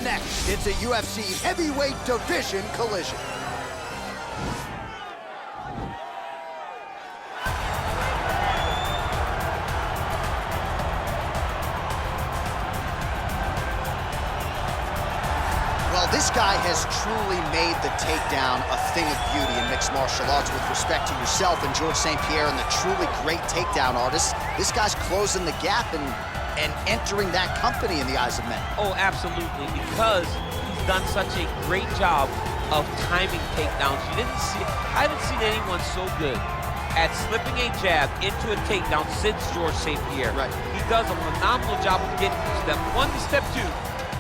next. It's a UFC heavyweight division collision. Well, this guy has truly made the takedown a thing of beauty in mixed martial arts with respect to yourself and George St. Pierre and the truly great takedown artists. This guy's closing the gap and entering that company in the eyes of men. Oh, absolutely, because he's done such a great job of timing takedowns. I haven't seen anyone so good at slipping a jab into a takedown since George St. Pierre. Right. He does a phenomenal job of getting from step 1 to step 2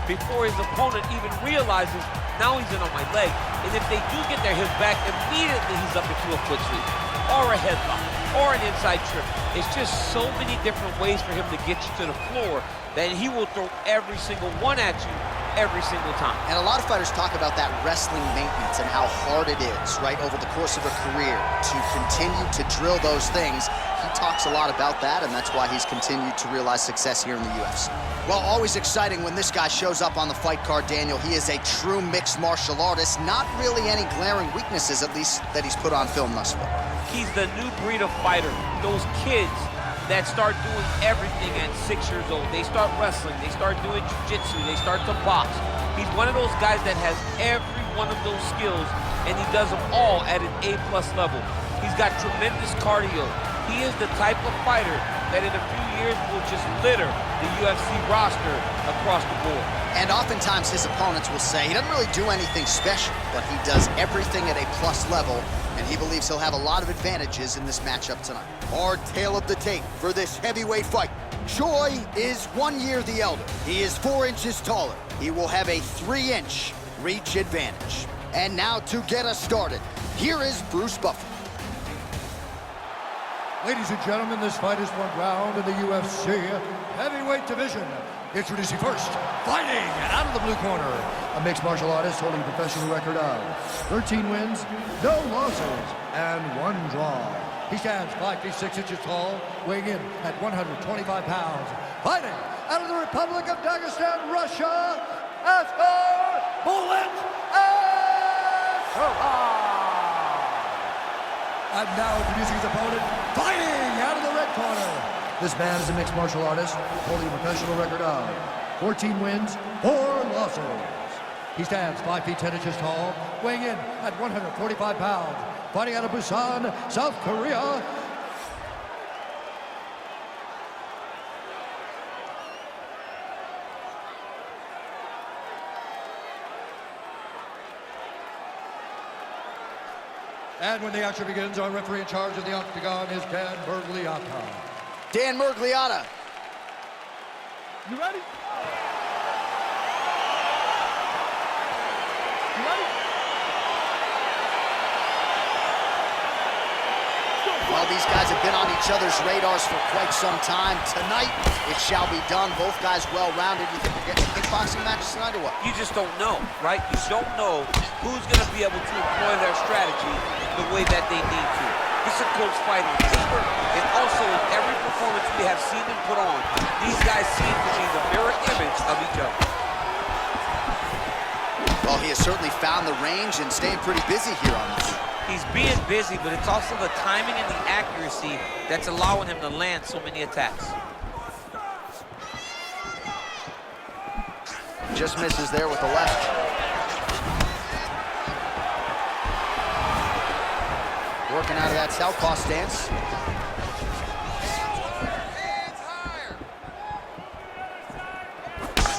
before his opponent even realizes now he's in on my leg. And if they do get their hips back, immediately he's up into a foot sweep or a headlock or an inside trip. It's just so many different ways for him to get you to the floor that he will throw every single one at you every single time. And a lot of fighters talk about that wrestling maintenance and how hard it is, right, over the course of a career to continue to drill those things. He talks a lot about that, and that's why he's continued to realize success here in the UFC. Well, always exciting when this guy shows up on the fight card, Daniel. He is a true mixed martial artist. Not really any glaring weaknesses, at least, that he's put on film thus far. He's the new breed of fighter. Those kids that start doing everything at 6 years old. They start wrestling, they start doing jiu-jitsu, they start to box. He's one of those guys that has every one of those skills, and he does them all at an A+ level. He's got tremendous cardio. He is the type of fighter that in a few years will just litter the UFC roster across the board. And oftentimes his opponents will say he doesn't really do anything special, but he does everything at a plus level, and he believes he'll have a lot of advantages in this matchup tonight. Our tale of the tape for this heavyweight fight. Choi is 1 year the elder. He is 4 inches taller. He will have a 3-inch reach advantage. And now to get us started, here is Bruce Buffer. Ladies and gentlemen, this fight is 1 round in the UFC heavyweight division. Introducing first, fighting out of the blue corner, a mixed martial artist holding a professional record of 13 wins, no losses, and 1 draw. He stands 5 feet 6 inches tall, weighing in at 125 pounds. Fighting out of the Republic of Dagestan, Russia, Askar Bullet And now introducing his opponent, fighting out of the red corner. This man is a mixed martial artist, holding a professional record of 14 wins, 4 losses. He stands 5 feet 10 inches tall, weighing in at 145 pounds, fighting out of Busan, South Korea. And when the action begins, our referee in charge of the octagon is Dan Bergliata. Dan Bergliata. You ready? You ready? Well, these guys have been on each other's radars for quite some time. Tonight, it shall be done. Both guys well-rounded. You think we're getting a kickboxing match tonight or what? You just don't know, right? You don't know who's going to be able to employ their strategy the way that they need to. This is a close fight on paper, and also in every performance we have seen them put on, these guys seem to be the mirror image of each other. Well, he has certainly found the range and staying pretty busy here on this. He's being busy, but it's also the timing and the accuracy that's allowing him to land so many attacks. Just misses there with the left. Working out of that southpaw stance.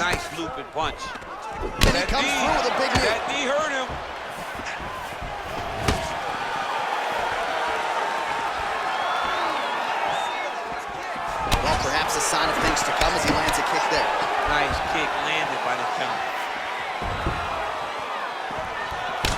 Nice looping punch. And he comes through with a big knee. That knee hurt him. Well, perhaps a sign of things to come as he lands a kick there. Nice kick landed by the count.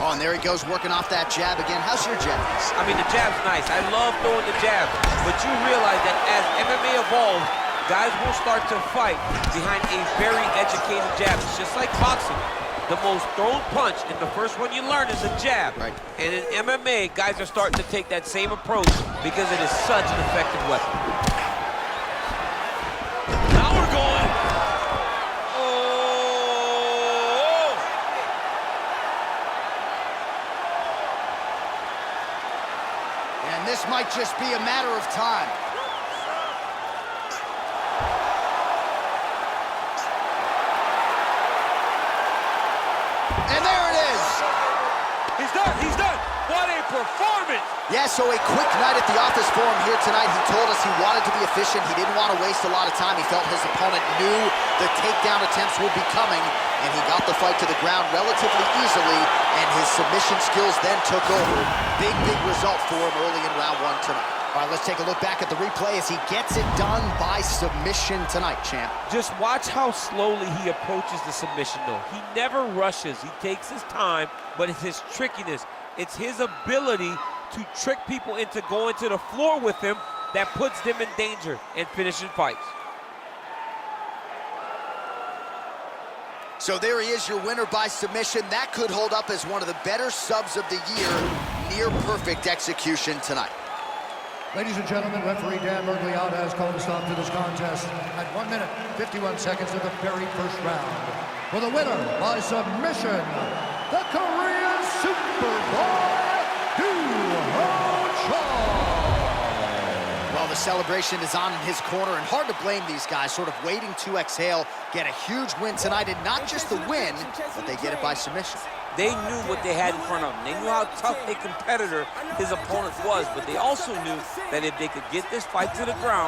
Oh, and there he goes, working off that jab again. How's your jab? I mean, the jab's nice. I love throwing the jab. But you realize that as MMA evolves, guys will start to fight behind a very educated jab. It's just like boxing. The most thrown punch, and the first one you learn is a jab. Right. And in MMA, guys are starting to take that same approach because it is such an effective weapon. Now we're going. Oh! this might just be a matter of time. And there it is. He's done, he's done. What a performance. Yeah, so a quick night at the office for him here tonight. He told us he wanted to be efficient. He didn't want to waste a lot of time. He felt his opponent knew the takedown attempts would be coming, and he got the fight to the ground relatively easily, and his submission skills then took over. Big result for him early in round one tonight. All right, let's take a look back at the replay as he gets it done by submission tonight, champ. Just watch how slowly he approaches the submission, though. He never rushes. He takes his time, but it's his trickiness. It's his ability to trick people into going to the floor with him that puts them in danger and finishing fights. So there he is, your winner by submission. That could hold up as one of the better subs of the year. Near perfect execution tonight. Ladies and gentlemen, referee Dan Mergliotta has called a stop to this contest at 1 minute, 51 seconds of the very first round. For the winner by submission, the Korean Superboy, Well, the celebration is on in his corner, and hard to blame these guys, sort of waiting to exhale, get a huge win tonight, and not just the win, but they get it by submission. They knew what they had in front of them. They knew how tough a competitor his opponent was, but they also knew that if they could get this fight to the ground,